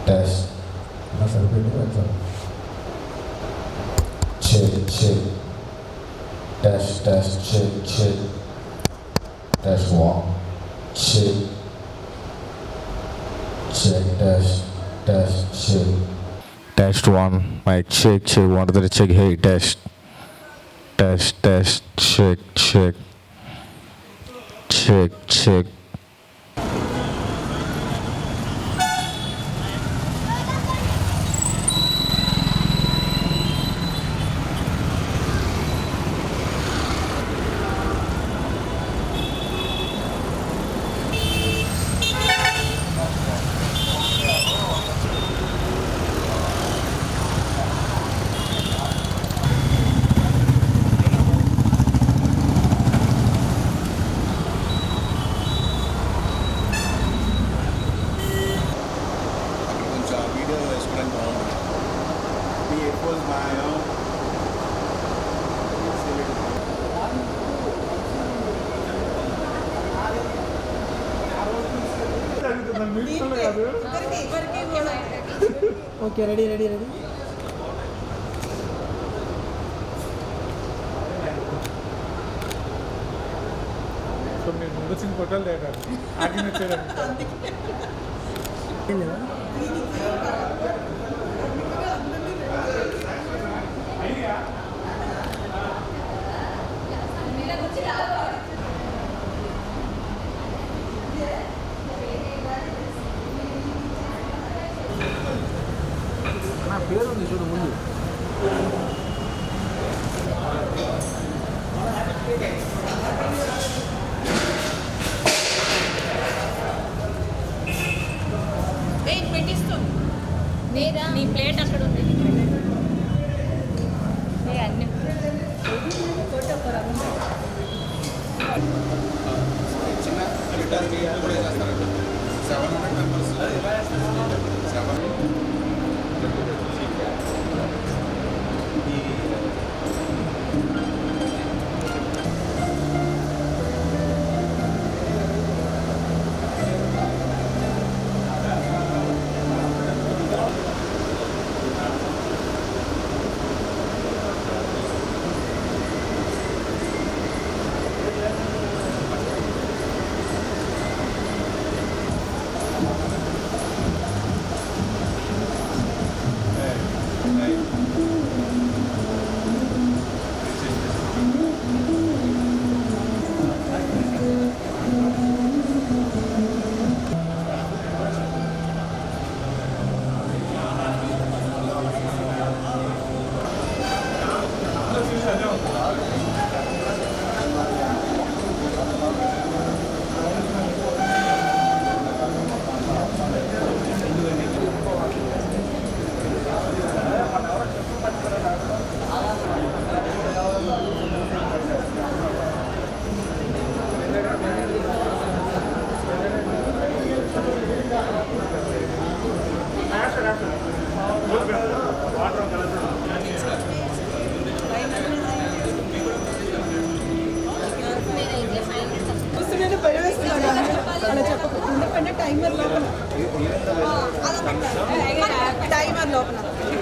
Test నా సరిపోయింది కొంచెం check check test test check check test 1 check check test test check test 1 mic check check 1 2 check hey test test test check check check check okay ready ready ready so మీరు ముందు Singh hotel తేడారు ఆగి వచ్చారు నా పేరు ఉంది చూడు ముందు పెట్టిస్తాం నీ ప్లేట్ అక్కడ ఉంది అన్ని ఫోటో చిన్న రిటర్న్కి కూడా చేస్తారండి 700 మెంబర్స్ 7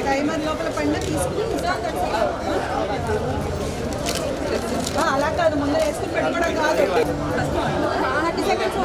టైమర్ లోపల పడిన తీసుకుని అలా కాదు ముందు వేసుకుని పెట్టుకోవడం కాదు 30 సెకండ్స్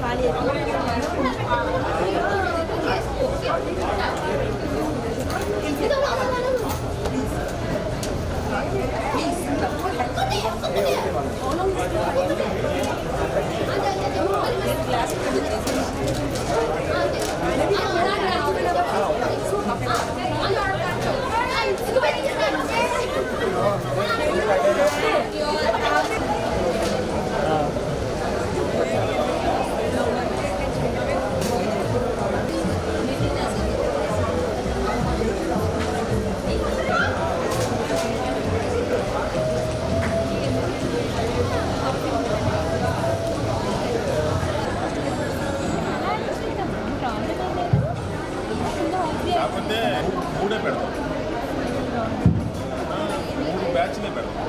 ఖాళీ కాకపోతే మూడే పెడతాం, 3 బ్యాచ్లే పెడతాం.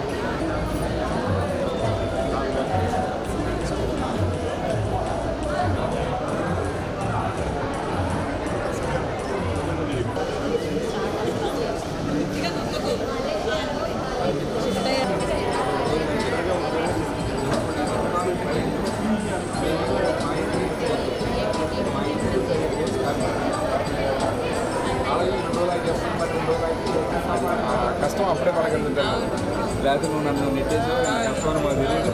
కష్టం అప్పుడే పడగలుగుతాను. లేకపోతే నువ్వు నన్ను నెట్టేసి కష్టం మాకు తెలియదు.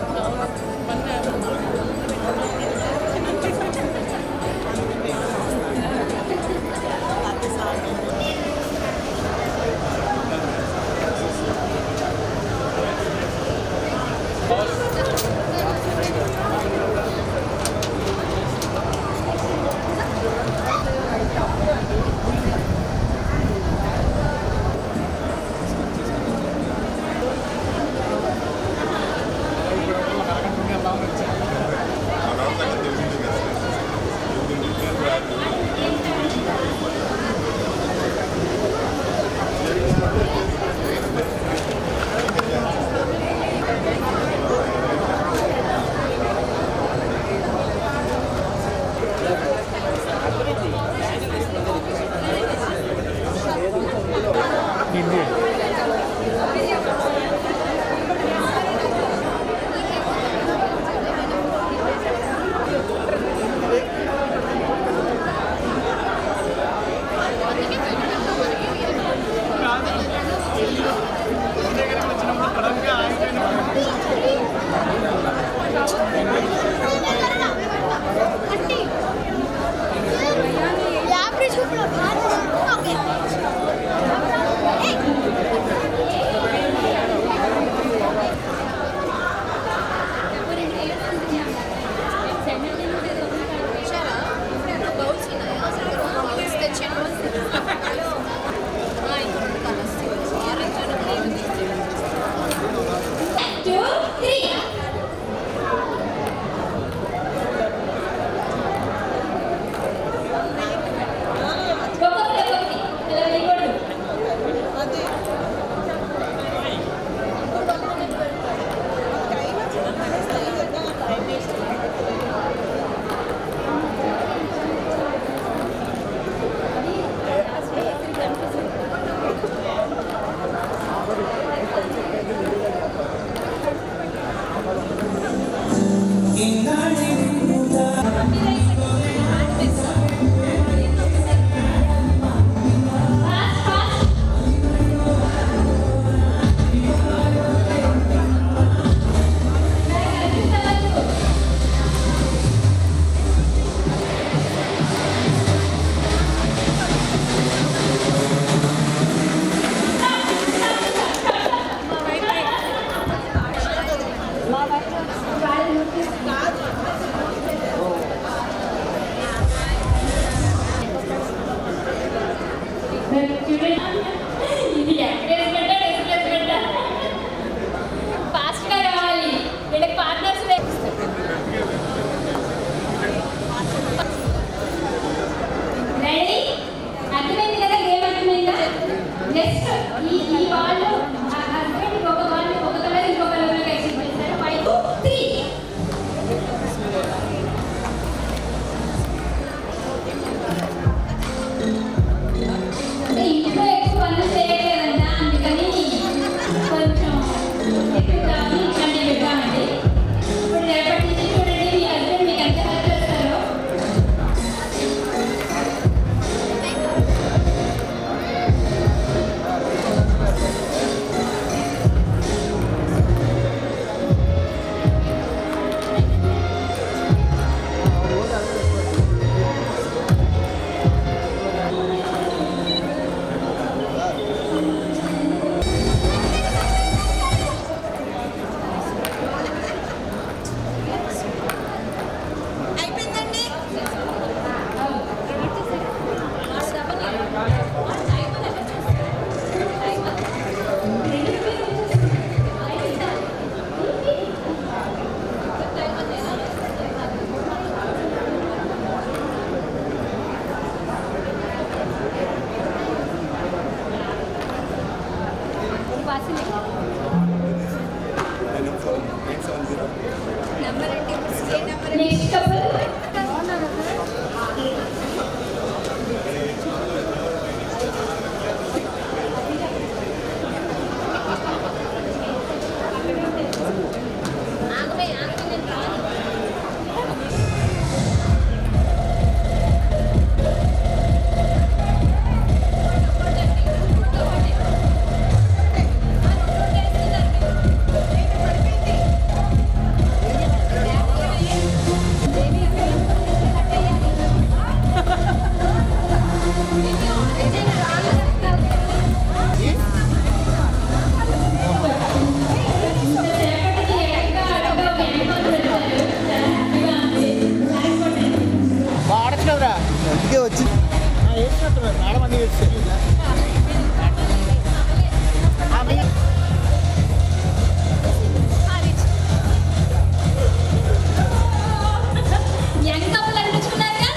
యంగ్ కపుల్ అనిపించుకున్నారుగా,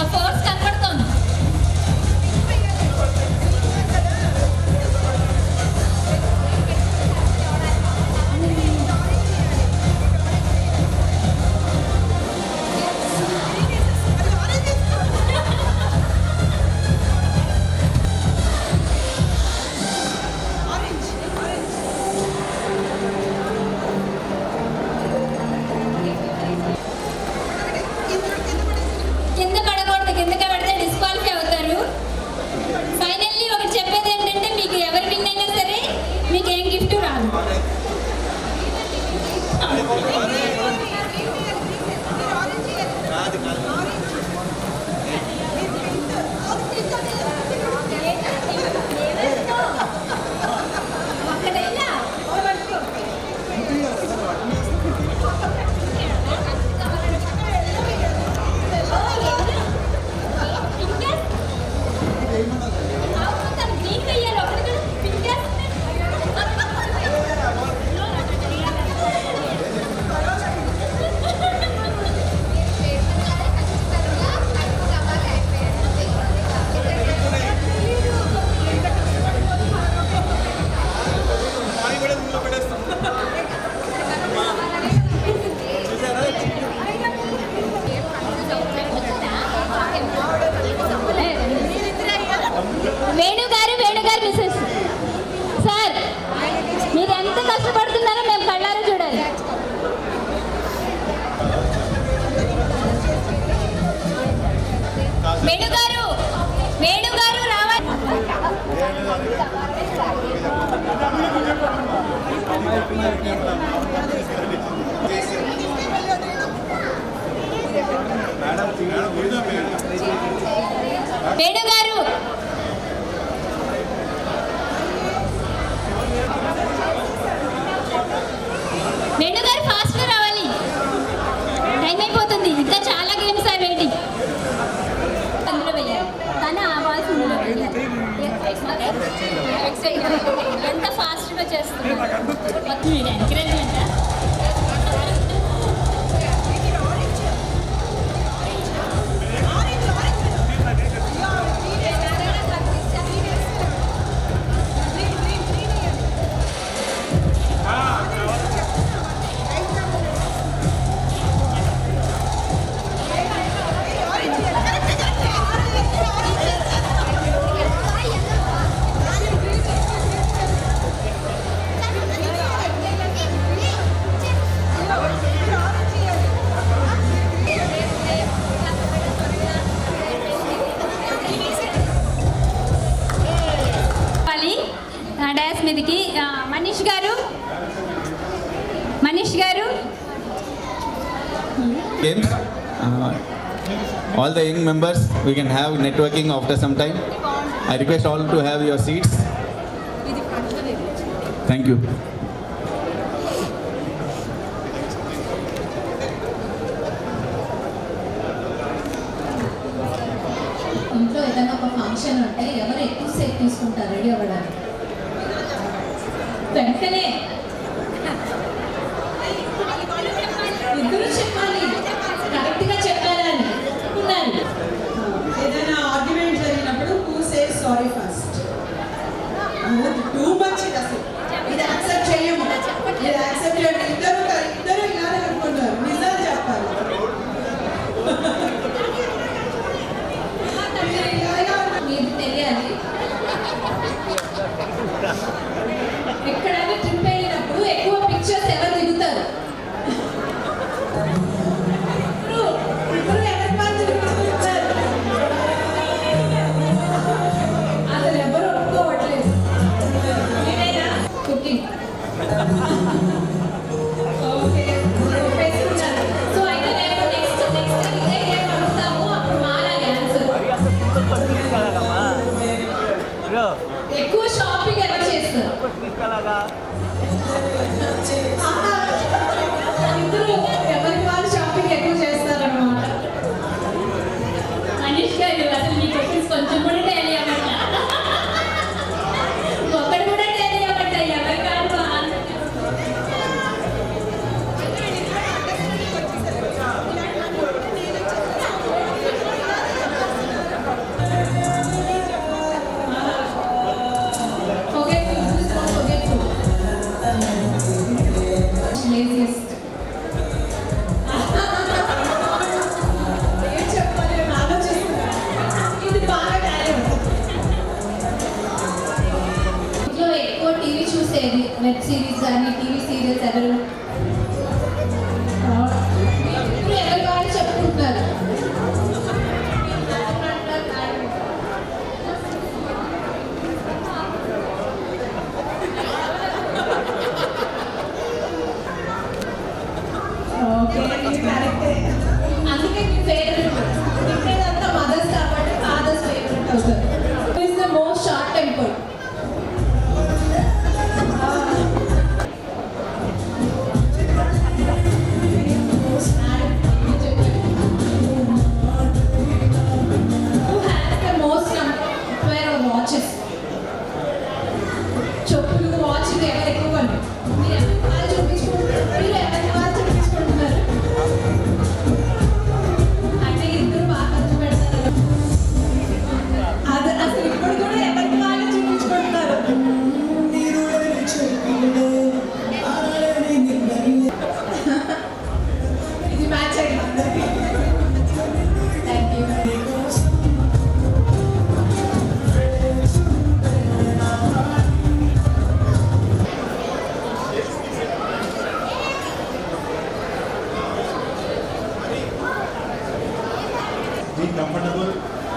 ఆ ఫోర్స్ కనపడుతోంది. కింద పడకూడదు, కిందకి పడితే డిస్క్వాలిఫై అవుతారు. ఫైనల్లీ ఒకటి చెప్పేది ఏంటంటే, మీకు ఎవరు విన్ అయినా సరే మీకు ఏం గిఫ్ట్ రాదు. అక్కడైనా వేణుగారు మిస్సెస్ సార్, మీరు ఎంత కష్టపడుతున్నారో మేము కళ్ళారా చూడాలి. వేణుగారు రావాలి. వేణుగారు వేణుగారు ఫాస్ట్గా రావాలి, టైం అయిపోతుంది. ఇంకా చాలా గేమ్స్ ఆర్ వెయిటింగ్. అందులో వెళ్ళాలి, కానీ ఆ వాయిస్ అందులో వెళ్ళాలి. ఎంత ఫాస్ట్గా చేస్తున్నారు, మీరు ఎంకరేజ్మెంట్. డాష్ మీదకి మనీష్ గారు games. All the young members, we can have networking after some time. I request all to have your seats. Thank you. ఇంట్లో ఏదైనా ఒక ఫంక్షన్ ఉంటే ఎవరు ఎక్కువ సేపు తీసుకుంటారు రెడీ అవ్వడానికి? వెంటనే ఇద్దరు చెప్పాలి, కరెక్ట్గా చెప్పాలని ఉన్నారు. ఏదైనా ఆర్గ్యుమెంట్ జరిగినప్పుడు who says sorry first. Too much ఇది అసలు, ఇది యాక్సెప్ట్ చేయము, ఇది యాక్సెప్ట్ చేయండి. ఇద్దరు ఇలానే అనుకుంటారు, నిజాలు చెప్పాలి. మీరు తెలియాలి. ఎక్కడైనా ట్రిప్ అయినా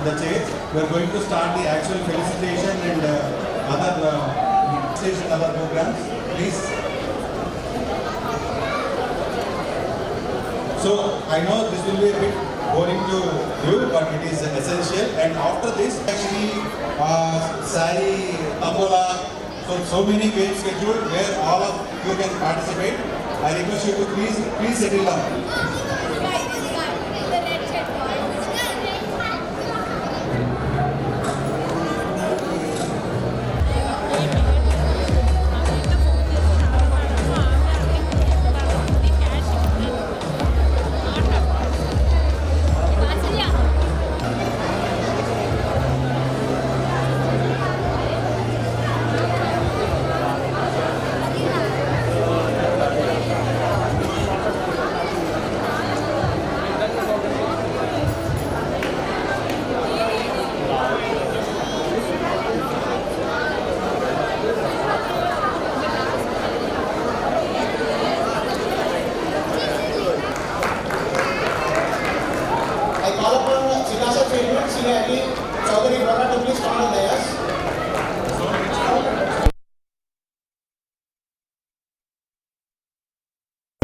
the chairs. We are going to start the actual felicitation and other programs. Please. So I know this will be a bit boring to you, but it is essential. And after this, actually, Sari, Tambola, so many games scheduled where all of you can participate. I request you to please settle down.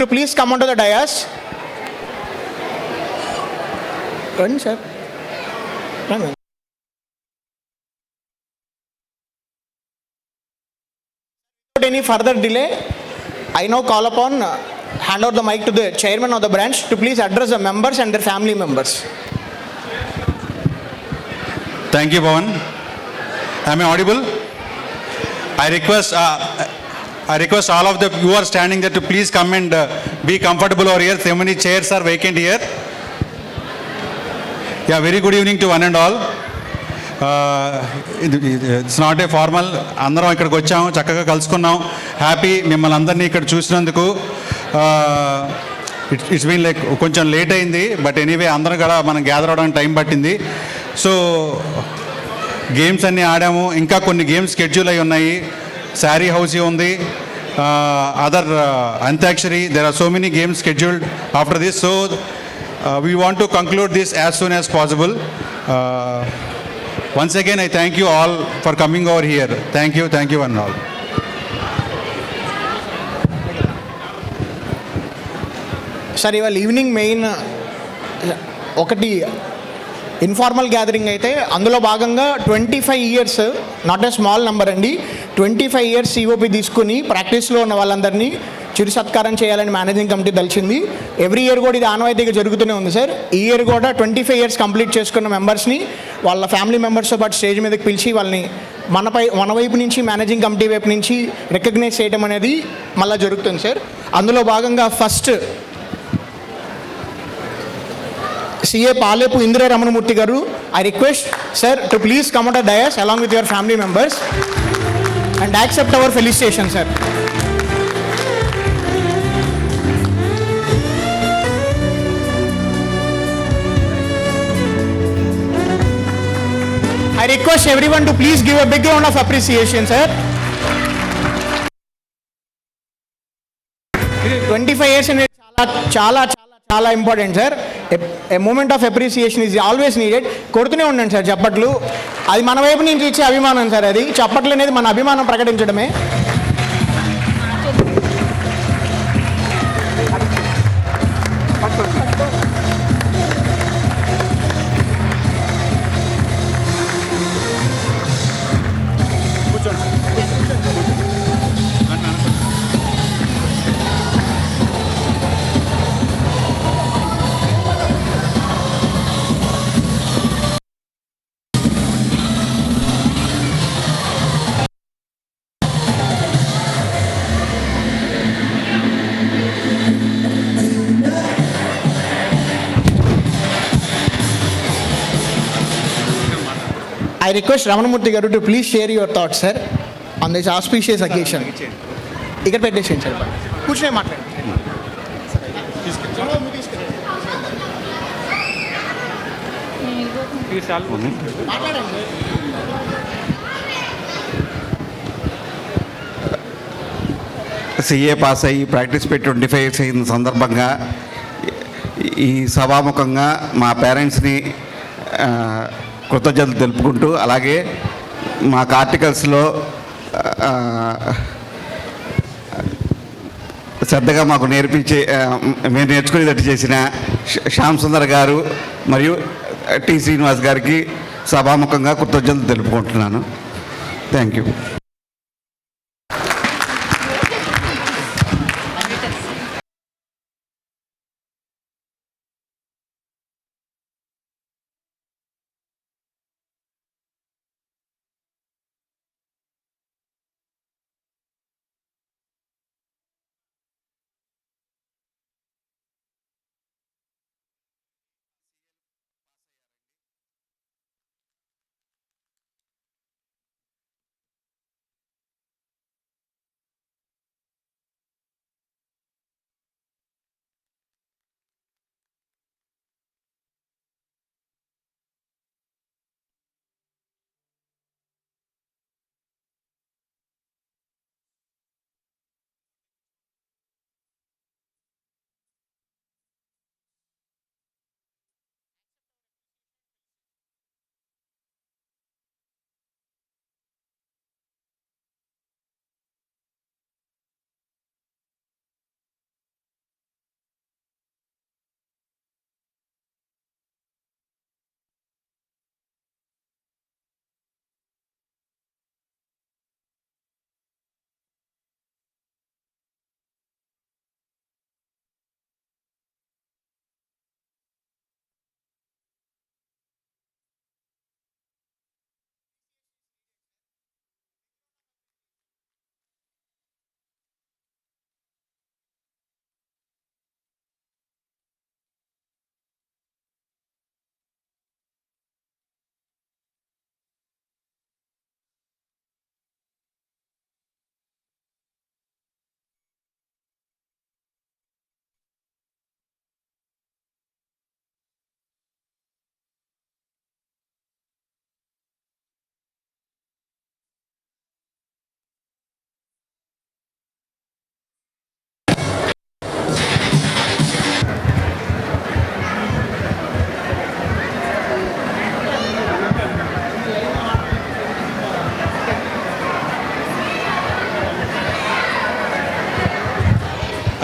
Please come onto the dais. Run, sir. Run. Without any further delay, I now call upon, hand out the mic to the chairman of the branch to please address the members and their family members. Thank you, Bhavan. Am I audible? I request all of the you are standing there to please come and be comfortable over here. So many chairs are vacant here. Yeah, very good evening to one and all. It's not a formal. అందరం ఇక్కడికి వచ్చాము, చక్కగా కలుసుకున్నాం. Happy మిమ్మల్ని అందరినీ ఇక్కడ చూసినందుకు. It's been like కొంచెం late అయింది, బట్ ఎనీవే అందరం కూడా మనం గ్యాదర్ అవడానికి టైం పట్టింది. సో గేమ్స్ అన్నీ ఆడాము, ఇంకా కొన్ని గేమ్స్ షెడ్యూల్ అయి ఉన్నాయి. శారీ హౌస్ ఉంది, other antakshari, there are so many games scheduled after this, so we want to conclude this as soon as possible. Once again I thank you all for coming over here. Thank you one and all. Sir ఇవాళ evening main ఒకటి informal gathering అయితే అందులో భాగంగా 25 years, not a small number అండి, 25 years COP తీసుకుని ప్రాక్టీస్లో ఉన్న వాళ్ళందరినీ చిరు సత్కారం చేయాలని మేనేజింగ్ కమిటీ తెలిసింది. ఎవ్రీ ఇయర్ కూడా ఇది ఆనవాయితీగా జరుగుతూనే ఉంది సార్. ఈ ఇయర్ కూడా 25 ఇయర్స్ కంప్లీట్ చేసుకున్న మెంబర్స్ని వాళ్ళ ఫ్యామిలీ మెంబర్స్తో పాటు స్టేజ్ మీదకి పిలిచి వాళ్ళని మన వైపు నుంచి మేనేజింగ్ కమిటీ వైపు నుంచి రికగ్నైజ్ చేయడం అనేది మళ్ళీ జరుగుతుంది సార్. అందులో భాగంగా ఫస్ట్ CA పాలేపు ఇందిరా రమణమూర్తి గారు, I request sir to please come to dais along with your family members and accept our felicitation, sir. I request everyone to please give a big round of appreciation, sir. 25 years అనేది చాలా చాలా important sir. A moment of appreciation is always needed. కొడుతూనే ఉండండి sir చప్పట్లు. అది మన వైపు నుంచి ఇచ్చే అభిమానం సార్. అది చప్పట్లు అనేది మన అభిమానం ప్రకటించడమే. I request Ramanamurthy garu to please share your thoughts, sir, on this auspicious occasion. ఇక్కడ పెట్టేసేయండి సార్, కూర్చునే మాట్లాడండి. సిఏ పాస్ అయ్యి ప్రాక్టీస్ పెట్టి 25 ఇయర్స్ అయిన సందర్భంగా ఈ సభాముఖంగా మా పేరెంట్స్ని కృతజ్ఞతలు తెలుపుకుంటూ, అలాగే మాకు ఆర్టికల్స్లో శ్రద్ధగా మాకు మేము నేర్చుకునేటట్టు చేసిన శ్యామ్ సుందర్ గారు మరియు టి శ్రీనివాస్ గారికి సభాముఖంగా కృతజ్ఞతలు తెలుపుకుంటున్నాను. Thank you.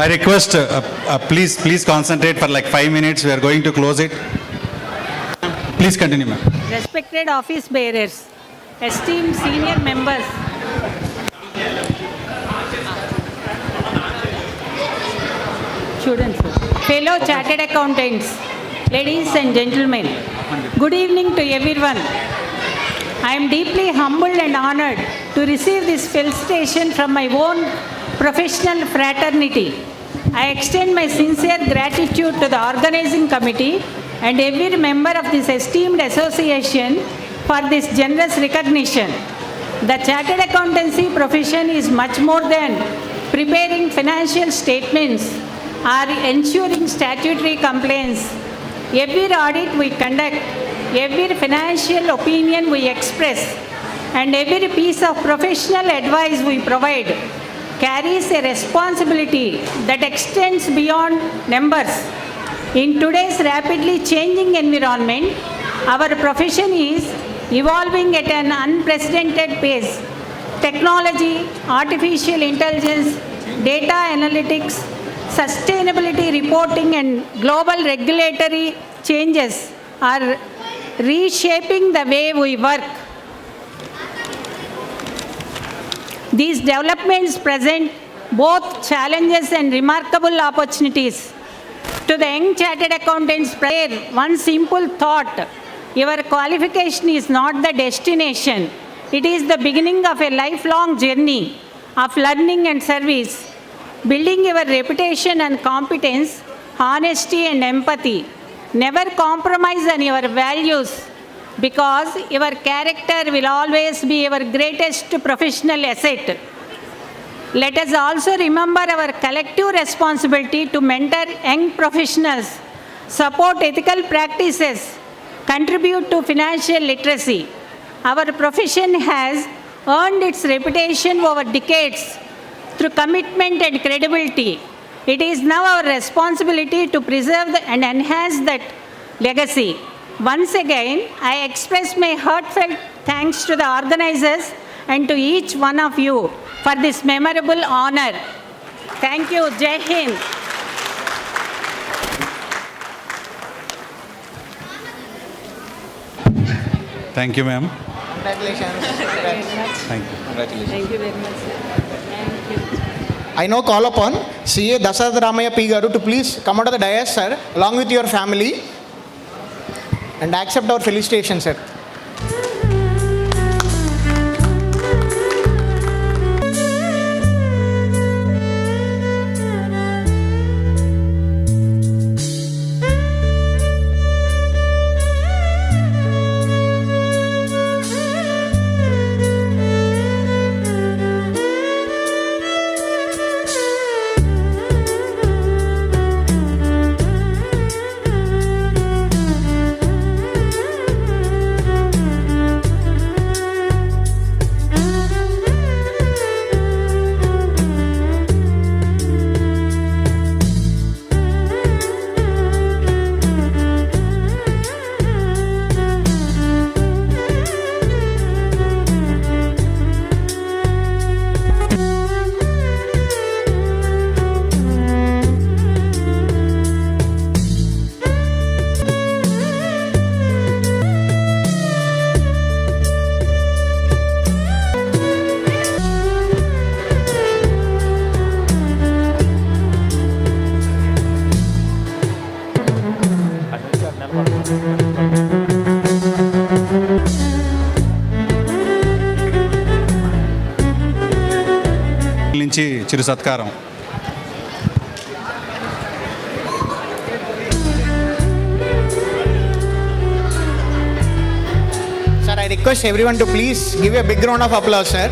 I request, please concentrate for like 5 minutes. We are going to close it. Please continue, ma'am. Respected office bearers, esteemed senior members, students, fellow chartered accountants, ladies and gentlemen, good evening to everyone. I am deeply humbled and honored to receive this felicitation from my own professional fraternity. I extend my sincere gratitude to the organizing committee and every member of this esteemed association for this generous recognition. The chartered accountancy profession is much more than preparing financial statements or ensuring statutory compliance. Every audit we conduct, every financial opinion we express, and every piece of professional advice we provide carries a responsibility that extends beyond numbers. In today's rapidly changing environment, our profession is evolving at an unprecedented pace. Technology, artificial intelligence, data analytics, sustainability reporting, and global regulatory changes are reshaping the way we work. These developments present both challenges and remarkable opportunities. To the young chartered accountants, one simple thought: your qualification is not the destination. It is the beginning of a lifelong journey of learning and service. Building your reputation and competence, honesty and empathy. Never compromise on your values, because your character will always be your greatest professional asset. Let us also remember our collective responsibility to mentor young professionals, support ethical practices, contribute to financial literacy. Our profession has earned its reputation over decades through commitment and credibility. It is now our responsibility to preserve and enhance that legacy. Once again, I express my heartfelt thanks to the organizers and to each one of you for this memorable honor. Thank you. Jai Hind. Thank you ma'am. Congratulations. Thank you. Thank you very much, sir. Thank you. I now call upon CA Dasarath Ramaya P. Garu to please come out of the dais, sir, along with your family, and accept our felicitations, sir. నుంచి చిరు సత్కారం. Sir, I request everyone to please give a big round of applause, sir.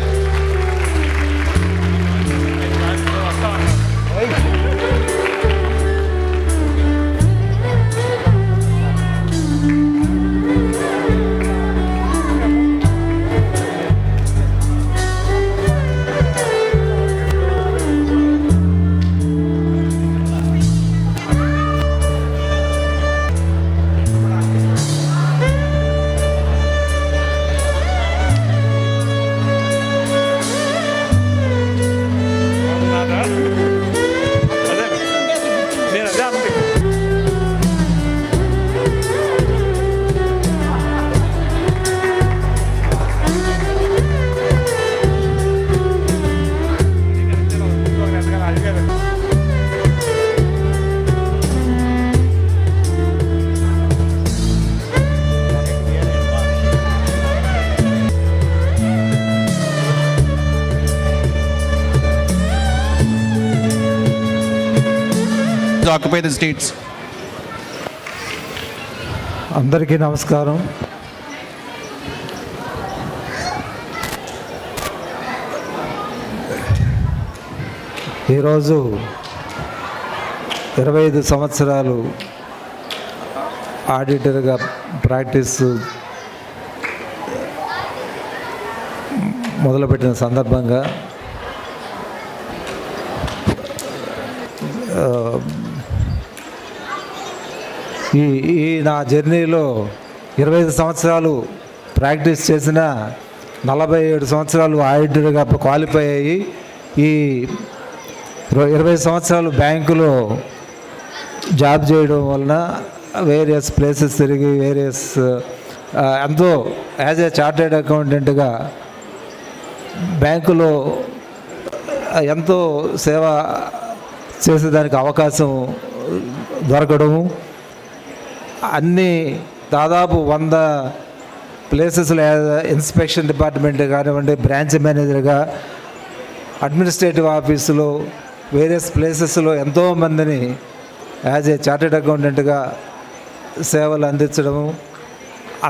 Occupy the seats. అందరికీ నమస్కారం. ఈరోజు 25 సంవత్సరాలు ఆడిటర్గా practice మొదలుపెట్టిన సందర్భంగా ఈ నా జర్నీలో 25 సంవత్సరాలు ప్రాక్టీస్ చేసిన 47 సంవత్సరాలు ఆడిటర్గా క్వాలిఫై అయ్యి ఈ 20 సంవత్సరాలు బ్యాంకులో జాబ్ చేయడం వలన వేరియస్ ప్లేసెస్ తిరిగి వేరియస్ ఎంతో యాజ్ ఏ చార్టెడ్ అకౌంటెంట్గా బ్యాంకులో ఎంతో సేవ చేసేదానికి అవకాశం దొరకడము, అన్నీ దాదాపు 100 ప్లేసెస్లో ఇన్స్పెక్షన్ డిపార్ట్మెంట్ కానివ్వండి, బ్రాంచ్ మేనేజర్గా, అడ్మినిస్ట్రేటివ్ ఆఫీసులో వేరియస్ ప్లేసెస్లో ఎంతోమందిని యాజ్ ఏ చార్టెడ్ అకౌంటెంట్గా సేవలు అందించడము,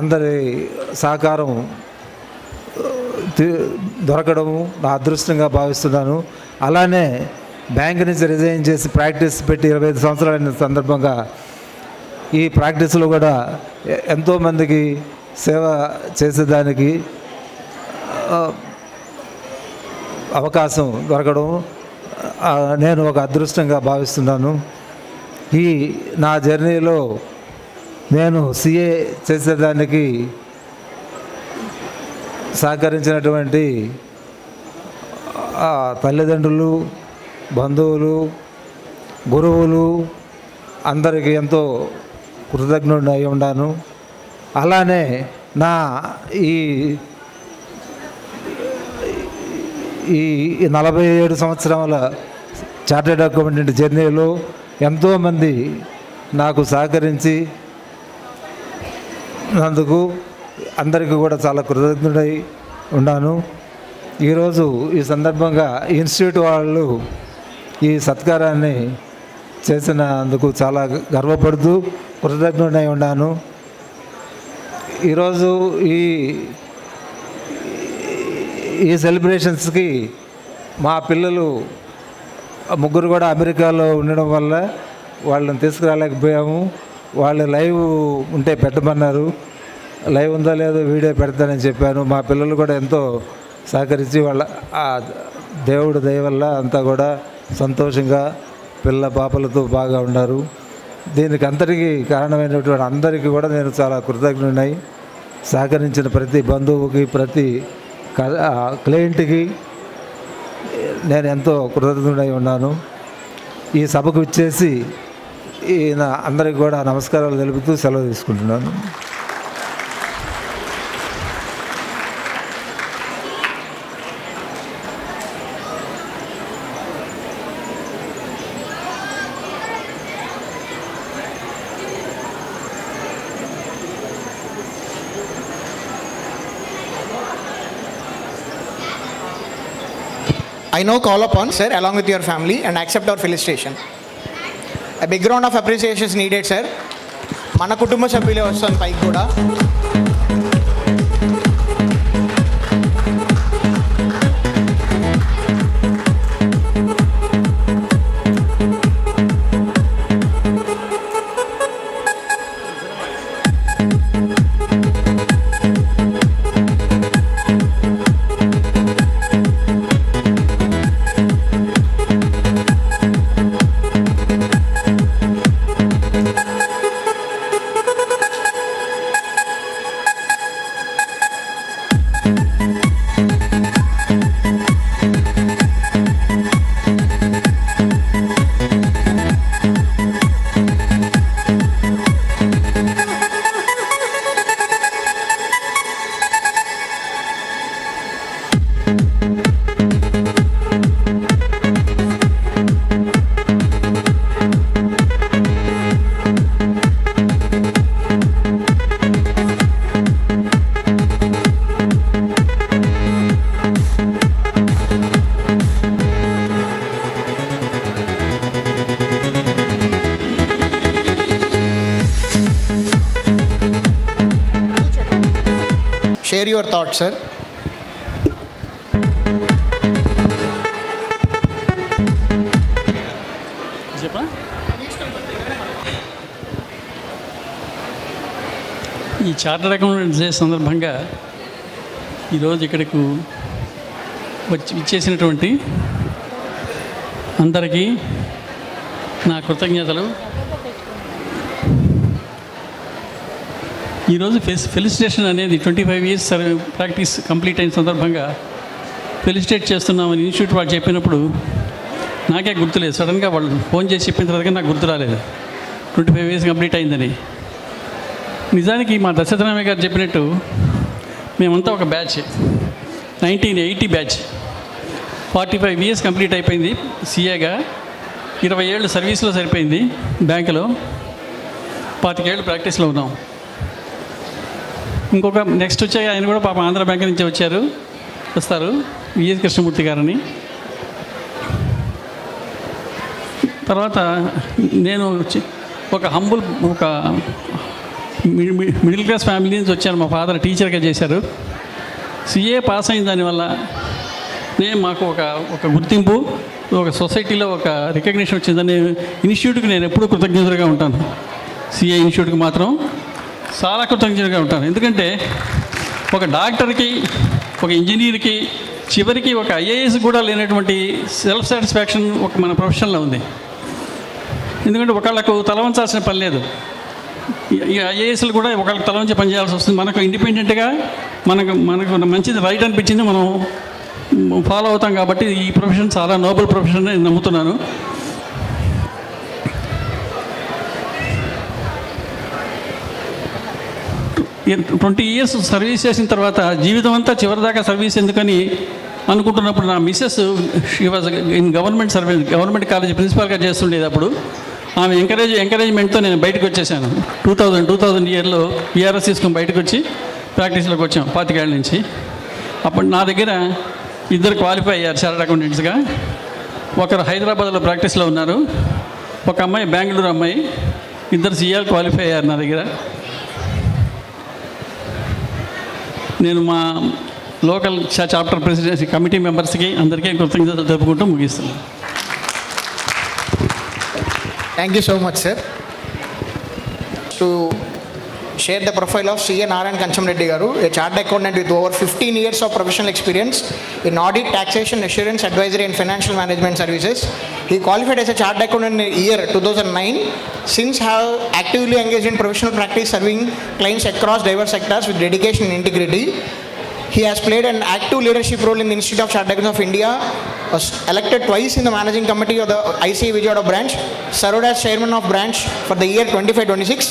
అందరి సహకారం దొరకడము నా అదృష్టంగా భావిస్తున్నాను. అలానే బ్యాంక్ నుంచి రిజైన్ చేసి ప్రాక్టీస్ పెట్టి 25 సంవత్సరాలైన సందర్భంగా ఈ ప్రాక్టీస్లో కూడా ఎంతోమందికి సేవ చేసేదానికి అవకాశం దొరకడం నేను ఒక అదృష్టంగా భావిస్తున్నాను. ఈ నా జర్నీలో నేను సిఏ చేసేదానికి సహకరించినటువంటి తల్లిదండ్రులు, బంధువులు, గురువులు అందరికీ ఎంతో కృతజ్ఞుడిని అయి ఉన్నాను. అలానే నా ఈ 47 సంవత్సరాల చార్టెడ్ అకౌంటెంట్ జర్నీలో ఎంతోమంది నాకు సహకరించి నందుకు అందరికీ కూడా చాలా కృతజ్ఞుడై ఉన్నాను. ఈరోజు ఈ సందర్భంగా ఇన్స్టిట్యూట్ వాళ్ళు ఈ సత్కారాన్ని చేసినందుకు చాలా గర్వపడుతూ కృతజ్ఞుడై ఉన్నాను. ఈరోజు ఈ సెలబ్రేషన్స్కి మా పిల్లలు ముగ్గురు కూడా అమెరికాలో ఉండడం వల్ల వాళ్ళని తీసుకురాలేకపోయాము. వాళ్ళు లైవ్ ఉంటే పెట్టమన్నారు. లైవ్ ఉందో లేదో వీడియో పెడతానని చెప్పాను. మా పిల్లలు కూడా ఎంతో సహకరించి వాళ్ళ ఆ దేవుడు దయ వల్ల అంతా కూడా సంతోషంగా పిల్ల పాపలతో బాగా ఉన్నారు. దీనికి అంతటికీ కారణమైనటువంటి అందరికీ కూడా నేను చాలా కృతజ్ఞుడినై సహకరించిన ప్రతి బంధువుకి, ప్రతి క్లయింట్కి నేను ఎంతో కృతజ్ఞుడై ఉన్నాను. ఈ సభకు ఇచ్చేసి ఈయన అందరికి కూడా నమస్కారాలు తెలుపుతూ సెలవు తీసుకుంటున్నాను. I now call upon sir along with your family and accept our felicitation. A big round of appreciation is needed, sir. మన కుటుంబ సభ్యులే వస్తాం పైకి కూడా. Share your thoughts, sir. ఈ చార్టర్డ్ అకౌంటెంట్స్ డే సందర్భంగా ఈరోజు ఇక్కడికి ఇచ్చేసినటువంటి అందరికీ నా కృతజ్ఞతలు. ఈరోజు ఫెలిసిటేషన్ అనేది 25 years ప్రాక్టీస్ కంప్లీట్ అయిన సందర్భంగా ఫెలిసిటేట్ చేస్తున్నామని ఇన్స్టిట్యూట్ వాళ్ళు చెప్పినప్పుడు నాకే గుర్తులేదు. సడన్గా వాళ్ళు ఫోన్ చేసి చెప్పిన తర్వాత నాకు గుర్తు రాలేదు 25 years కంప్లీట్ అయిందని. నిజానికి మా దశరథరామయ్య గారు చెప్పినట్టు మేమంతా ఒక బ్యాచ్, 1980 బ్యాచ్. 45 years కంప్లీట్ అయిపోయింది సీఏగా. 20 ఏళ్ళు సర్వీస్లో సరిపోయింది బ్యాంకులో. 25 ఏళ్ళు ప్రాక్టీస్లో ఉన్నాం. ఇంకొక నెక్స్ట్ వచ్చే ఆయన కూడా పాప ఆంధ్ర బ్యాంక్ నుంచి వస్తారు విఎస్ కృష్ణమూర్తి గారని. తర్వాత నేను ఒక మిడిల్ క్లాస్ ఫ్యామిలీ నుంచి వచ్చాను. మా ఫాదర్ టీచర్గా చేశారు. సిఏ పాస్ అయిన దానివల్ల మాకు ఒక గుర్తింపు, ఒక సొసైటీలో ఒక రికగ్నిషన్ వచ్చిందని ఇన్స్టిట్యూట్కి నేను ఎప్పుడూ కృతజ్ఞతగా ఉంటాను. సిఏ ఇన్స్టిట్యూట్కి మాత్రం చాలా కృతజ్ఞతగా ఉంటాను. ఎందుకంటే ఒక డాక్టర్కి, ఒక ఇంజనీర్కి, చివరికి ఒక ఐఏఎస్ కూడా లేనటువంటి సెల్ఫ్ సాటిస్ఫాక్షన్ మన ప్రొఫెషన్లో ఉంది. ఎందుకంటే ఒకళ్ళకు తల వంచాల్సిన పని లేదు. ఈ ఐఏఎస్లు కూడా ఒకళ్ళకి తల నుంచి పనిచేయాల్సి వస్తుంది. మనకు ఇండిపెండెంట్గా మనకు మంచిది రైట్ అనిపించింది మనం ఫాలో అవుతాం. కాబట్టి ఈ ప్రొఫెషన్ చాలా నోబెల్ ప్రొఫెషన్ నేను నమ్ముతున్నాను. 20 years సర్వీస్ చేసిన తర్వాత జీవితం అంతా చివరిదాకా సర్వీస్ ఎందుకని అనుకుంటున్నప్పుడు నా missus she was in government service, government college ప్రిన్సిపాల్గా చేస్తుండేది. అప్పుడు ఆమె ఎంకరేజ్మెంట్తో నేను బయటకు వచ్చేసాను. 2000 ఇయర్లో బీఆర్ఎస్ తీసుకొని బయటకు వచ్చి ప్రాక్టీస్లోకి వచ్చాం 25 ఏళ్ళ నుంచి. అప్పుడు నా దగ్గర 2 క్వాలిఫై అయ్యారు చార్టర్డ్ అకౌంటెంట్స్గా. ఒకరు హైదరాబాద్లో ప్రాక్టీస్లో ఉన్నారు, ఒక అమ్మాయి బెంగళూరు అమ్మాయి. 2 CA క్వాలిఫై అయ్యారు నా దగ్గర. నేను మా లోకల్ చాప్టర్ ప్రెసిడెన్సీ కమిటీ మెంబర్స్కి అందరికీ కృతజ్ఞతలు తెలుపుకుంటూ ముగిస్తున్నాను. Thank you so much, sir. To share the profile of C.A. Narayan Kanchamreddy Garu, a chartered accountant with over 15 years of professional experience in audit, taxation, assurance, advisory and financial management services. He qualified as a chartered accountant in the year 2009. Since have actively engaged in professional practice serving clients across diverse sectors with dedication and integrity. He has played an active leadership role in the Institute of Chartered Accountants of India, was elected twice in the managing committee of the ICA Vijayawada branch, served as chairman of branch for the year 25-26.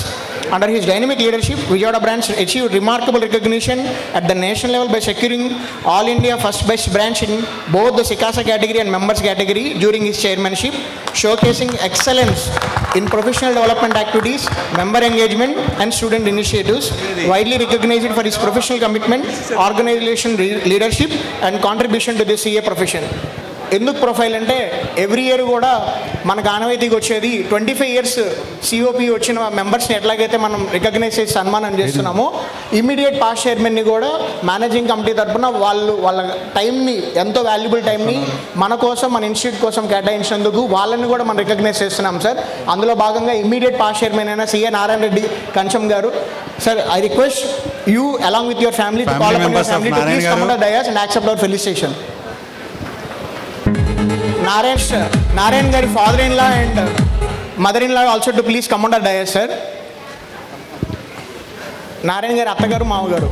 Under his dynamic leadership, Vijayawada branch achieved remarkable recognition at the national level by securing All India First Best branch in both the Sikasa category and members category during his chairmanship, showcasing excellence in professional development activities, member engagement and student initiatives. Widely recognized for his professional commitment, organization leadership and contribution to the CA profession. ఎందుకు profile అంటే every year కూడా మనకు ఆనవాయితీకి వచ్చేది 25 years COP వచ్చిన మెంబర్స్ని ఎట్లాగైతే మనం recognise చేసి సన్మానం చేస్తున్నామో, ఇమీడియట్ పాస్ట్ చైర్మన్ని కూడా మేనేజింగ్ కమిటీ తరఫున వాళ్ళ టైంని, ఎంతో వాల్యుబుల్ టైంని మన కోసం, మన ఇన్స్టిట్యూట్ కోసం కేటాయించినందుకు వాళ్ళని కూడా మనం రికగ్నైజ్ చేస్తున్నాం సార్. అందులో భాగంగా ఇమీడియట్ పాస్ట్ చైర్మన్ అయిన C.A. నారాయణ రెడ్డి కంచం గారు. Sir, I request you along with your family to call upon your family to please come on the dais and accept our felicitation. Narayan Gari father-in-law and mother-in-law also to please come on the dais, sir. Narayan Gari attagaru maavagaru.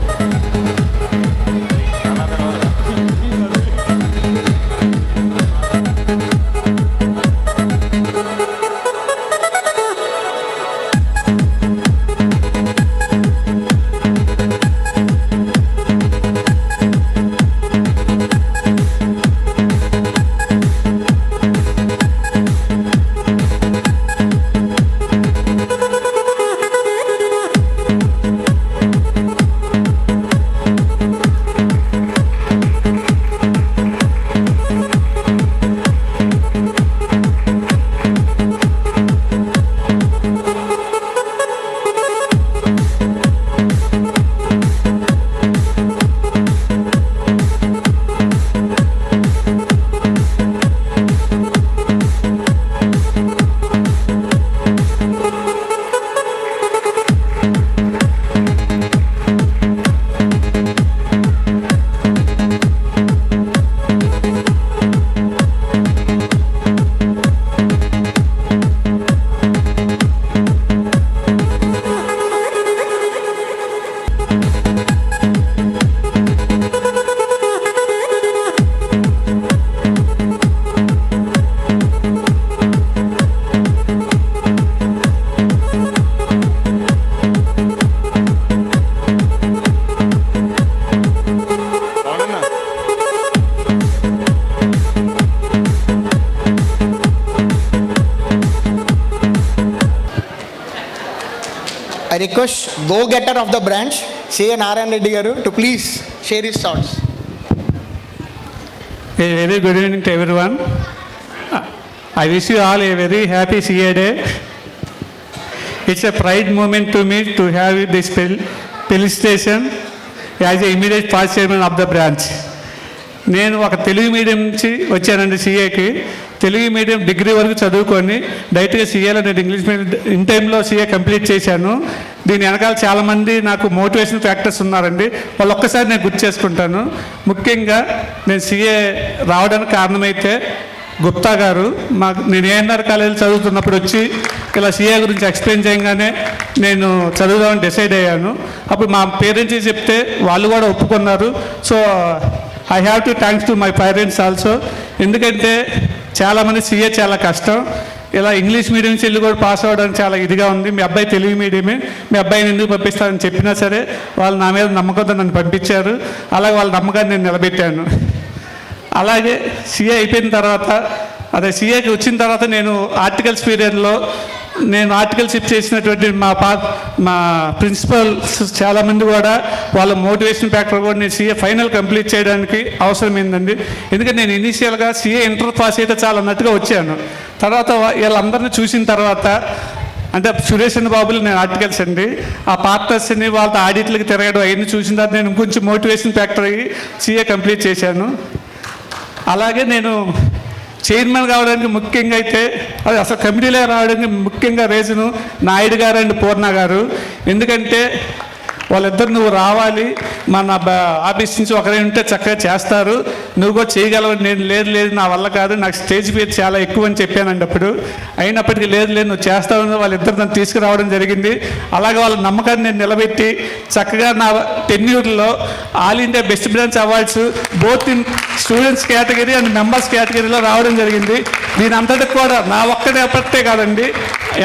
I request go-getter of the branch, C.A. Narayan Reddy Garu, to please share his thoughts. A very good evening to everyone. I wish you all a very happy CA day. It's a pride moment to me to have this felicitation as the immediate past chairman of the branch. నేను ఒక Telugu medium నుంచి వచ్చానండి CAకి. Telugu medium degree వరకు చదువుకొని డైరెక్ట్గా CAలో నేను English medium in టైంలో CA complete చేశాను. దీని వెనకాల చాలామంది నాకు మోటివేషన్ ఫ్యాక్టర్స్ ఉన్నారండి. వాళ్ళు ఒక్కసారి నేను గుర్తు చేసుకుంటాను. ముఖ్యంగా నేను CA రావడానికి కారణమైతే గుప్తా గారు. నేను ANR కాలేజీలో చదువుతున్నప్పుడు వచ్చి ఇలా సీఏ గురించి ఎక్స్ప్లెయిన్ చేయగానే నేను చదువుదామని డిసైడ్ అయ్యాను. అప్పుడు మా పేరెంట్స్ చెప్తే వాళ్ళు కూడా ఒప్పుకున్నారు. So I have to thanks to my parents also. ఎందుకంటే చాలామంది సీఏ చాలా కష్టం. ఇలా ఇంగ్లీష్ మీడియం చెల్లి కూడా పాస్ అవ్వడానికి చాలా ఇదిగా ఉంది. మీ అబ్బాయి తెలుగు మీడియమే, మీ అబ్బాయిని ఎందుకు పంపిస్తారని చెప్పినా సరే వాళ్ళు నా మీద నమ్మకంతో నన్ను పంపించారు. అలాగే వాళ్ళ నమ్మకాన్ని నేను నిలబెట్టాను. అలాగే సీఏ అయిపోయిన తర్వాత, అదే సీఏకి వచ్చిన తర్వాత నేను ఆర్టికల్స్ పీరియడ్లో నేను ఆర్టికల్షిప్ చేసినటువంటి మా ప్రిన్సిపల్స్ చాలామంది కూడా వాళ్ళ మోటివేషన్ ఫ్యాక్టర్ కూడా నేను సీఏ ఫైనల్ కంప్లీట్ చేయడానికి అవసరమైందండి. ఎందుకంటే నేను ఇనీషియల్గా సీఏ ఇంటర్ పాస్ అయితే చాలా అన్నట్టుగా వచ్చాను. తర్వాత వీళ్ళందరినీ చూసిన తర్వాత, అంటే సురేష్ అండ్ బాబులు నేను ఆర్టికల్స్ అండి, ఆ పార్ట్నర్స్ని వాళ్ళతో ఆడిట్లకి తిరగడం అవన్నీ చూసిన తర్వాత నేను ఇంకొంచెం మోటివేషన్ ఫ్యాక్టర్ అయ్యి సీఏ కంప్లీట్ చేశాను. అలాగే నేను చైర్మన్ కావడానికి ముఖ్యంగా అయితే అది అసలు కమిటీలో రావడానికి ముఖ్యంగా రీజను నాయుడు గారు అండ్ పూర్ణ గారు. ఎందుకంటే వాళ్ళిద్దరు నువ్వు రావాలి, మన ఆఫీస్ నుంచి ఒకరే ఉంటే చక్కగా చేస్తారు, నువ్వు కూడా చేయగలవు. నేను లేదు నా వల్ల కాదు, నాకు స్టేజ్ ఫియర్ చాలా ఎక్కువ అని చెప్పానండి అప్పుడు. అయినప్పటికీ లేదు నువ్వు చేస్తావు, వాళ్ళిద్దరు నన్ను తీసుకురావడం జరిగింది. అలాగే వాళ్ళ నమ్మకాన్ని నేను నిలబెట్టి చక్కగా నా టెన్యూర్లో all India best branch awards both in students category and members కేటగిరీలో రావడం జరిగింది. దీని అంతటికి కూడా నా ఒక్కడే ఎఫర్టే కాదండి,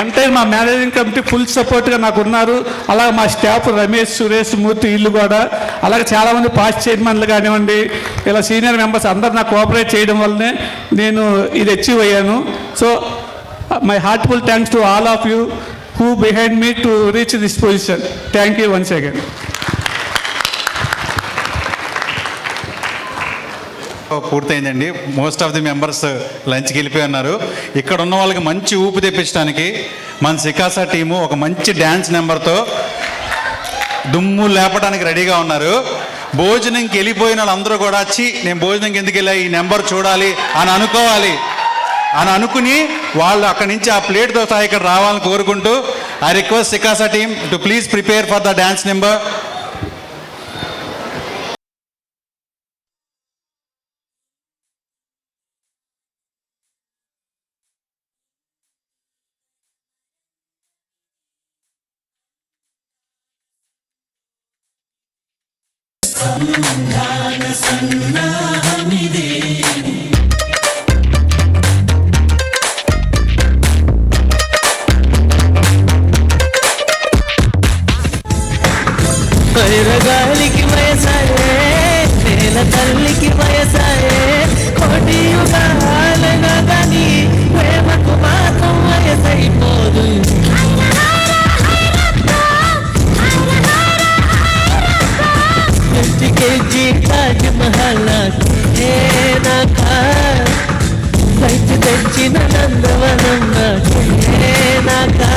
ఎంటైర్ మా మేనేజింగ్ కమిటీ ఫుల్ సపోర్ట్గా నాకు ఉన్నారు. అలాగే మా స్టాఫ్ రమేష్, సురేష్, మూర్తి వీళ్ళు కూడా, అలాగే చాలామంది పాస్ట్ చైర్మన్లు కానివ్వండి, ఇలా సీనియర్ మెంబర్స్ అందరూ నాకు కోఆపరేట్ చేయడం వల్లనే నేను ఇది అచీవ్ అయ్యాను. So my heartful thanks to all of you who behind me to reach this position. Thank you once again. పూర్తయిందండి. మోస్ట్ ఆఫ్ ది మెంబర్స్ లంచ్కి వెళ్ళిపోయి ఉన్నారు. ఇక్కడ ఉన్న వాళ్ళకి మంచి ఊపు తెప్పించడానికి మన సికాసా టీము ఒక మంచి డ్యాన్స్ నెంబర్తో దుమ్ము లేపడానికి రెడీగా ఉన్నారు. భోజనంకి వెళ్ళిపోయిన వాళ్ళందరూ కూడా నేను భోజనంకి ఎందుకు వెళ్ళా, ఈ నెంబర్ చూడాలి అని అనుకోవాలి అని అనుకుని వాళ్ళు అక్కడి నుంచి ఆ ప్లేట్తో సహా ఇక్కడ రావాలని కోరుకుంటూ ఐ రిక్వెస్ట్ సికాసా team to please prepare for the dance number. వైరగాలికి వయసాయే, నేల తల్లికి వయసాయే, కోటి యుగాలుగా గాని ప్రేమకు మాత్రం వయసైపోదు. కేజీ తాజ్ మహల్ బయట తెచ్చిన నందవనం నాకా.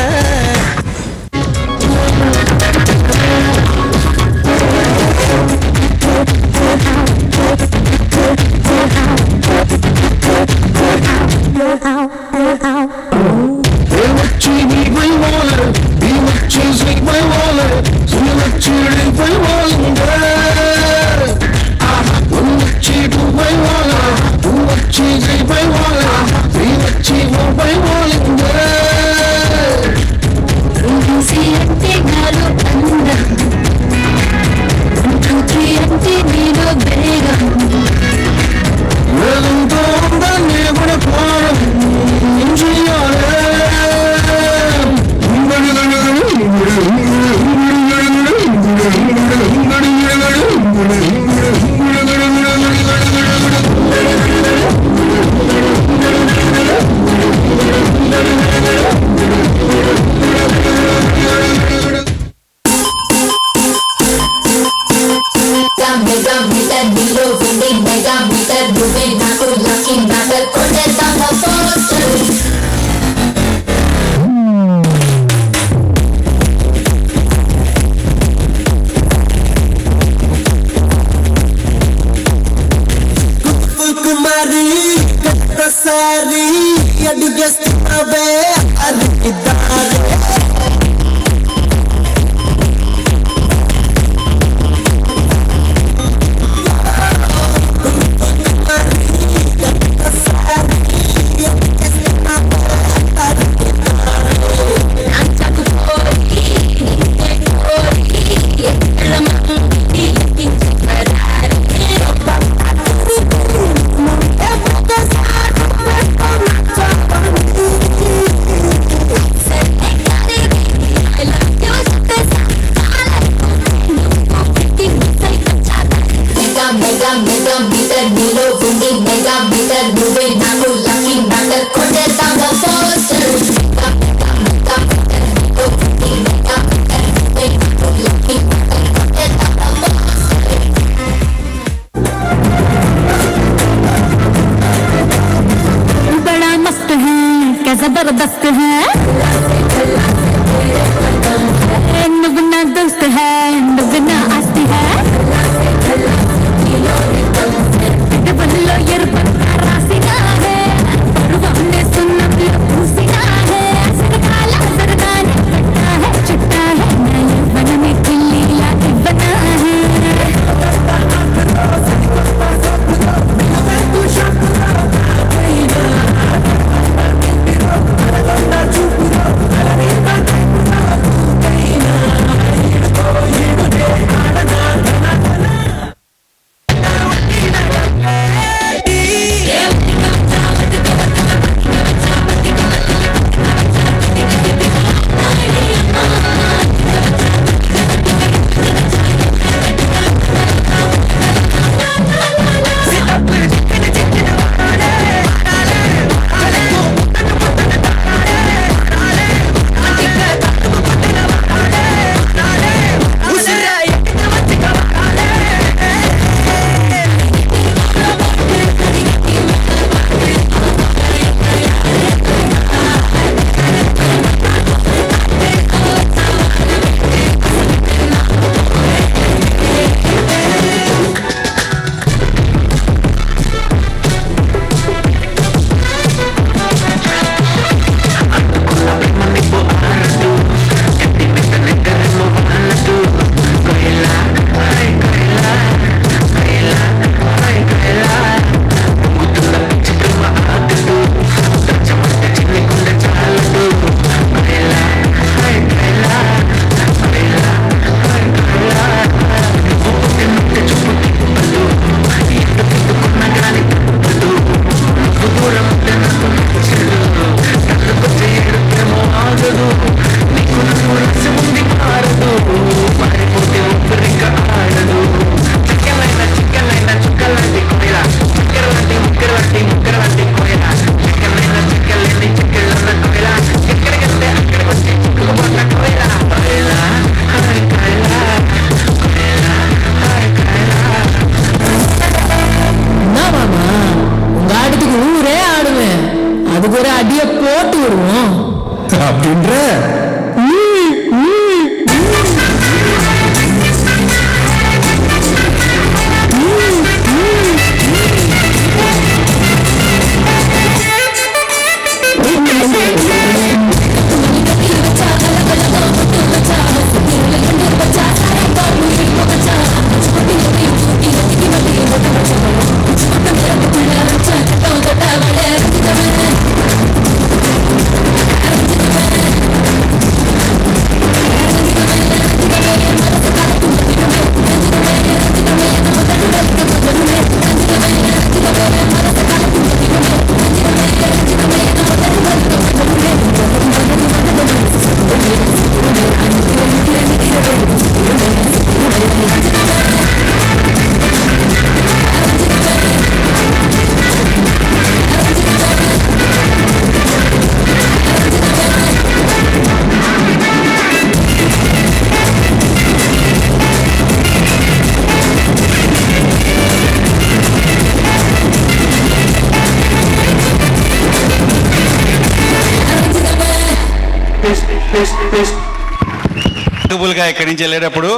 రిమార్కబుల్గా ఇక్కడి నుంచి వెళ్ళేటప్పుడు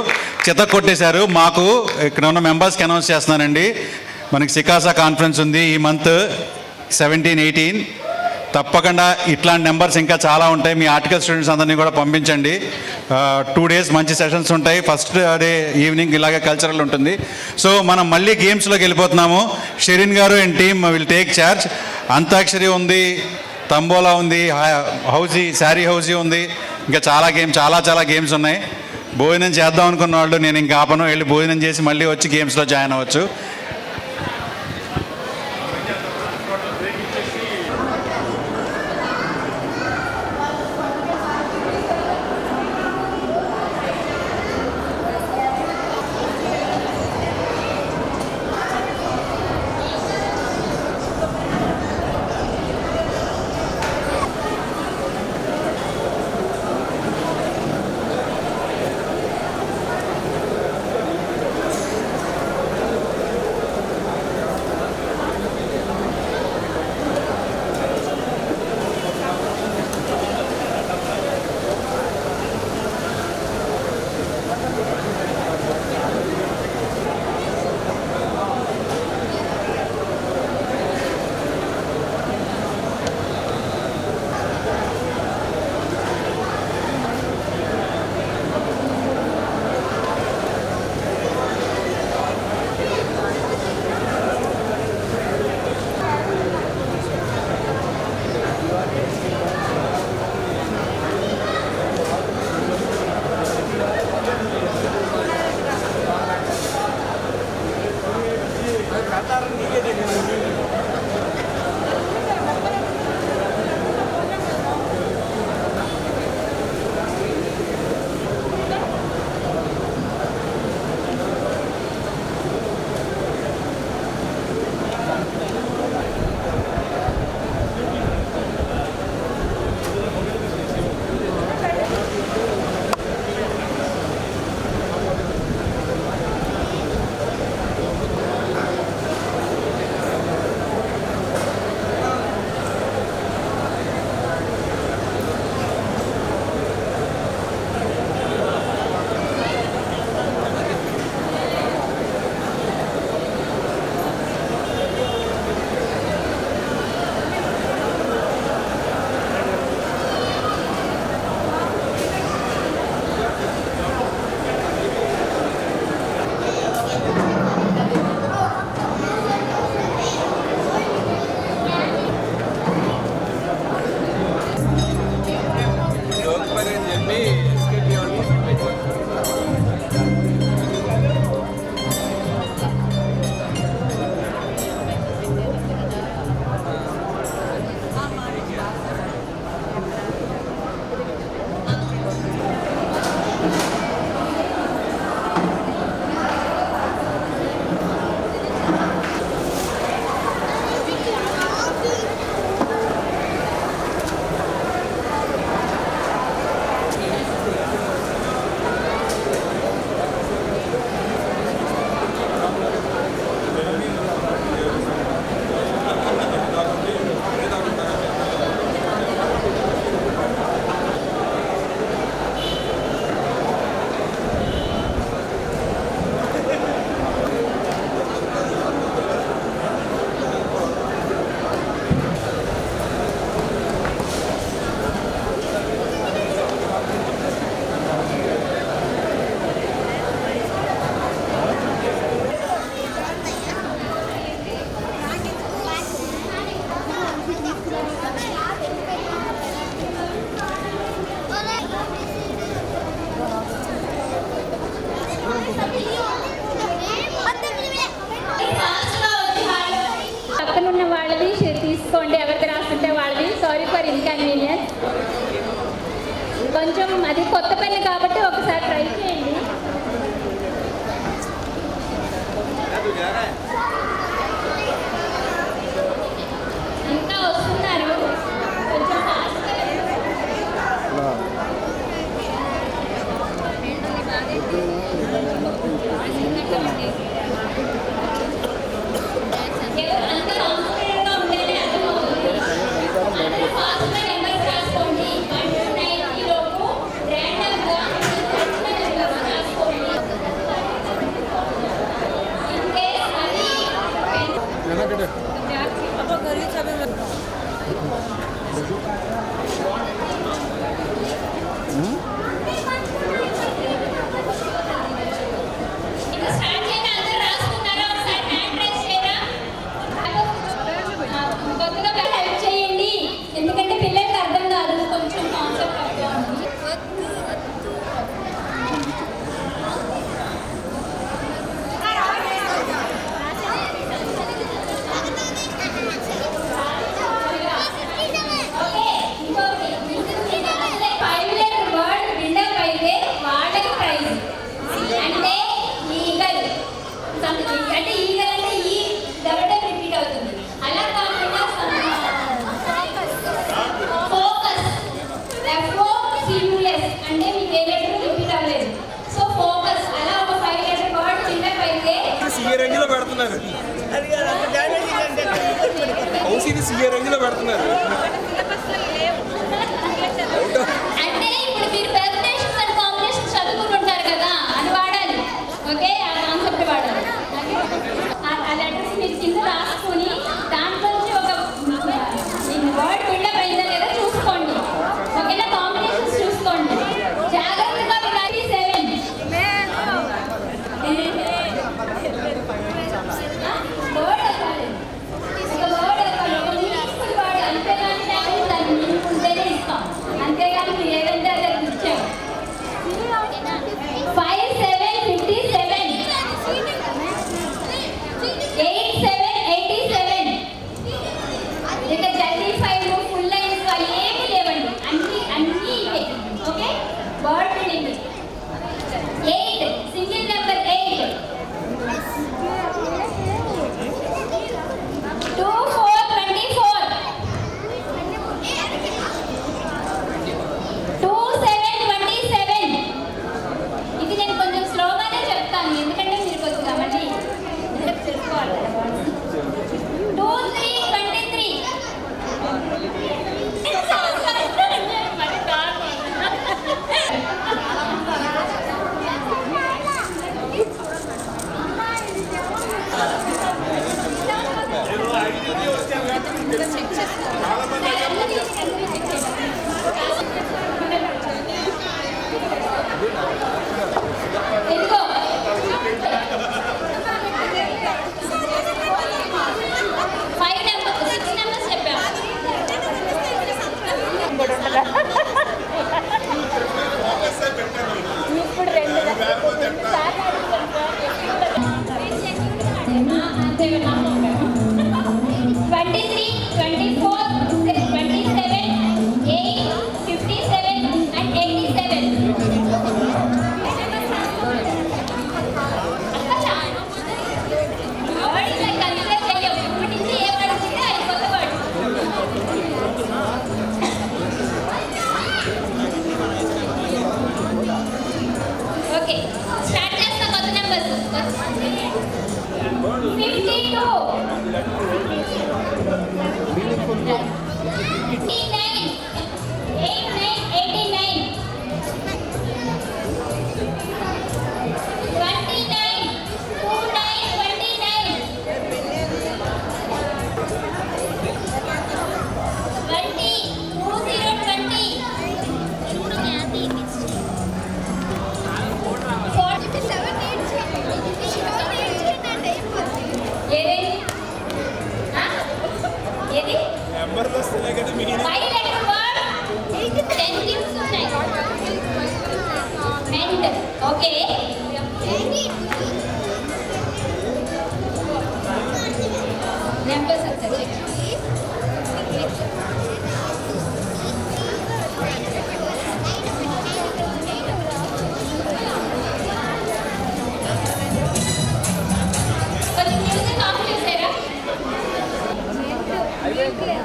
చిత కొట్టేశారు. మాకు ఇక్కడ ఉన్న మెంబర్స్కి అనౌన్స్ చేస్తున్నానండి, మనకి సికాసా కాన్ఫరెన్స్ ఉంది ఈ మంత్ 17-18. తప్పకుండా ఇట్లాంటి నెంబర్స్ ఇంకా చాలా ఉంటాయి. మీ ఆర్టికల్ స్టూడెంట్స్ అందరినీ కూడా పంపించండి. 2 days మంచి సెషన్స్ ఉంటాయి. ఫస్ట్ డే ఈవినింగ్ ఇలాగే కల్చరల్ ఉంటుంది. సో మనం మళ్ళీ గేమ్స్లోకి వెళ్ళిపోతున్నాము. షెరీన్ గారు and team will take charge. Antakshari ఉంది, తంబోలా ఉంది, హౌజీ శారీ హౌజీ ఉంది, ఇంకా చాలా గేమ్స్ ఉన్నాయి. భోజనం చేద్దాం అనుకున్న వాళ్ళు నేను ఇంకా ఆపను, వెళ్ళి భోజనం చేసి మళ్ళీ వచ్చి గేమ్స్లో జాయిన్ అవ్వచ్చు. పక్కనున్న వాళ్ళది తీసుకోండి, ఎవరికి రాస్తుంటే వాళ్ళది. Sorry for inconvenience. కొంచెం అది కొత్త పెన్ను కాబట్టి ఒకసారి ట్రై చేయండి. ఇంకా వస్తున్నారు, కొంచెం ఫాస్ట్గా. ఫాస్ట్గా నెంబర్స్ రాసుకోండి. 1 to 9 లోపు ర్యాండమ్గా రేంజ్లో పెడుతున్నారు. హౌసీని సీఏ రేంజ్లో పెడుతున్నారు. అంటే ఇప్పుడు మీరు ప్రెజెంటేషన్స్ అండ్ కాంబినేషన్స్ చదువుకుంటుంటారు కదా, అది వాడాలి. ఓకే, ఆ కాన్సెప్ట్ వాడాలి. ఆ లెటర్స్ మీరు కింద రాసుకొని దాంట్లో ఒక వర్డ్ బిల్డప్ అయిందా లేదా చూసుకోండి. ఓకేనా, కాంబినేషన్స్ చూసుకోండి జాగ్రత్తగా. వినాలి 7 వర్డ్ అవ్వాలి. ఒక వర్డ్ అవ్వాలి, ఒక మీనింగ్ఫుల్ వర్డ్. అంతేగాని నేను దాన్ని మీనింగ్ఫుల్గానే ఇస్తాం, అంతేగాని మీరు ఏదంటే అది ఇచ్చాం. 5 7 57 8 7 87. ఇక జల్దీ 5 ఫుల్ లైన్స్ ఏమి లేవండి, అన్నీ ఇవే. Okay, word building. 8 single number 8. 2 4 24. 2 7 27. ఇది నేను కొంచెం స్లోగానే చెప్తాను, ఎందుకంటే మీరు కొద్దిగా మళ్ళీ తెలుసుకోవాలి. 2 3 23. ఇదిగో 5 నెంబర్ 6 నెంబర్స్ చెప్పాను. ఇప్పుడు 23 24 27 8 57 and 87. ఓకే, స్టార్ట్ చేస్తా. కొత్త నెంబర్స్ 52 89 89 29 29 20 20 ఏది నెంబర్లు వస్తున్నాయి కదా మీ 5 లెటర్ వర్డ్ 10 థింగ్స్ ఉన్నాయి. మెంట్. ఓకే, నెంబర్స్ వచ్చాయి. కొంచెం మ్యూజిక్ ఆఫ్ చేసారా? జయంత్ గారు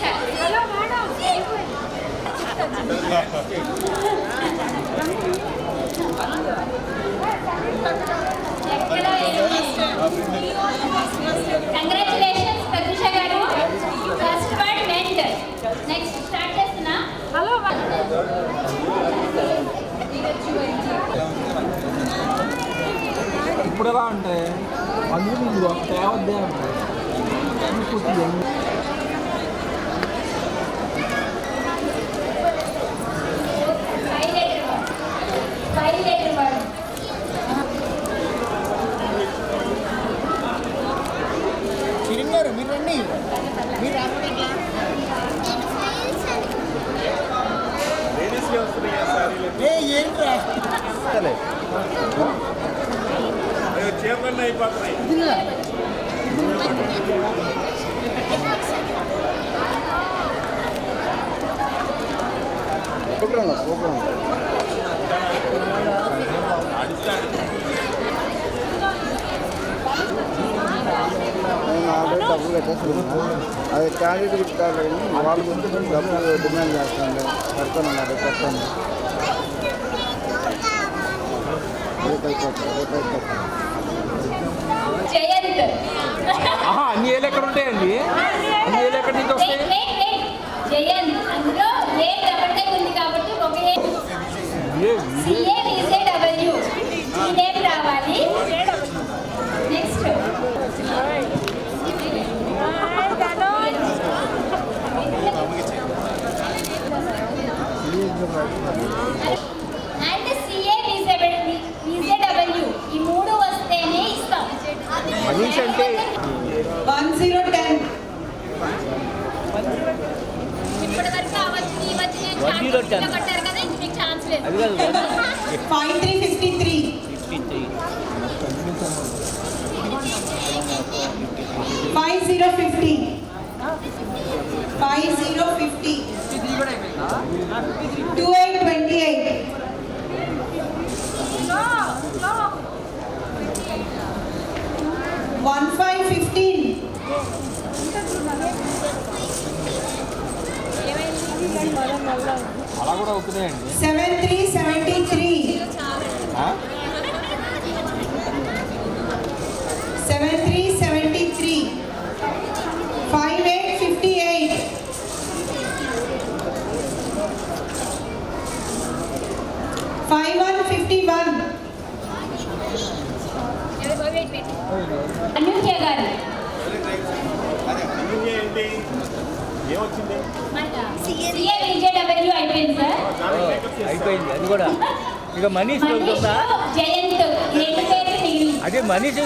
సార్. కంగ్రాచులేషన్స్ ప్రత్యూష గారు. First word meant. Next start చేస్తున్నా. హలో ఇప్పుడు ఎలా అంటే అందుకు మీరు తేవద్దే అంటే మీరు రండి, మీరు రాకుండా ఏంట్రా చీరలన్నీ అయిపోతున్నాయి. డబ్బులు అది క్యాండిడేట్ ఇస్తారని వాళ్ళు కొంచెం డబ్బులు డిమాండ్ చేస్తాను కడుతున్నారు కట్టండి జయంత్ అన్ని ఏళ్ళు ఎక్కడ ఉంటాయండి? అన్ని ఏళ్ళు ఎక్కడి నుంచి వస్తాయి? జయంత్ అందులో ఏ డబుల్ టైప్ ఉంది కాబట్టి ఒకే CAVZW ఈ నేమ్ రావాలి. నెక్స్ట్ అండ్ CAVZW ఈ మూడు వస్తేనే ఇస్తాం. మనీష్ అంటే 1010 ఇప్పటి వరకు అవచ్చు ఈ వచ్చి నేను కట్టారు కదా ఇంక మీకు ఛాన్స్ లేదు. 5353 5050 5050 2828 1515 అలా కూడా అవుతున్నాయండి. 7373 7373 5858 5151 అనూహ్య గారు ఏంటి ఏమొచ్చింది? CAVZW అయిపోయింది సార్. అయిపోయింది అది కూడా. ఇక మనీష్ మనీష్ జయంత్ రెండు పేర్లు మిగిలి అదే మనీష్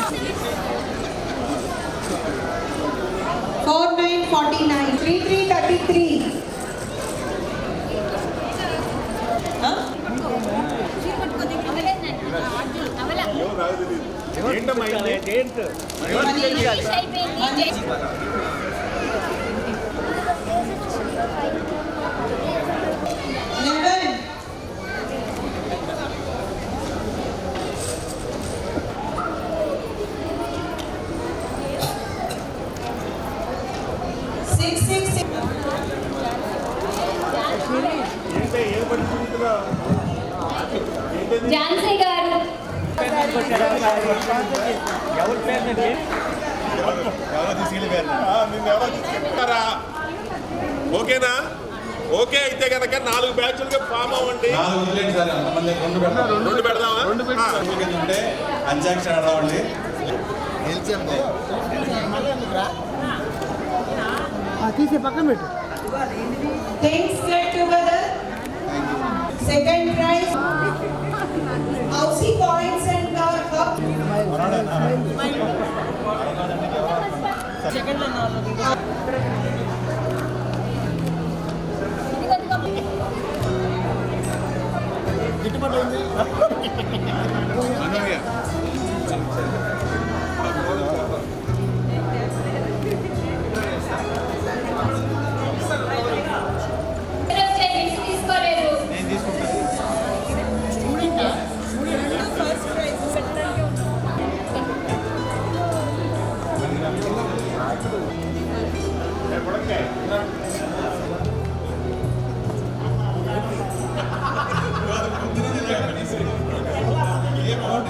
4949 3333 ఏంటమ్మా ఇది? మనీష్ అయిపోయింది. 11 666 ఏంటి ఏం పడుతుందా? ఝాన్సీ గారు ఎవరి పేరు? ఎవరో తీసుకెళ్ళిపోయారు. నిన్ను ఎవరో తీసుకెళ్తారా? ఓకేనా? ఓకే అయితే కనుక 4 బ్యాచ్లుగా ఫామ్ అవ్వండి. 4 వదిలేండి సార్, అంతమంది 2 పెడతాం. 2 పెడదామా? ఉంటే అంత్యాక్షరి ఆడదామండి. తీసే పక్కన పెట్టు. things get together. Second prize Aussie points and cup. తీసుకోలేదు.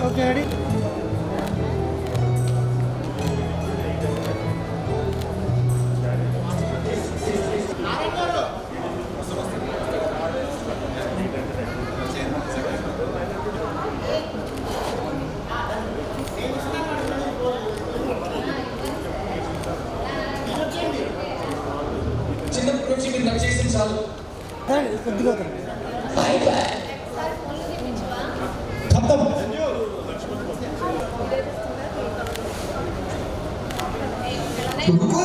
Okay ready. చిన్నప్పటి నుంచి మీరు నాకు చేసింది చాలు. కొద్దిగా ఖతం. रुको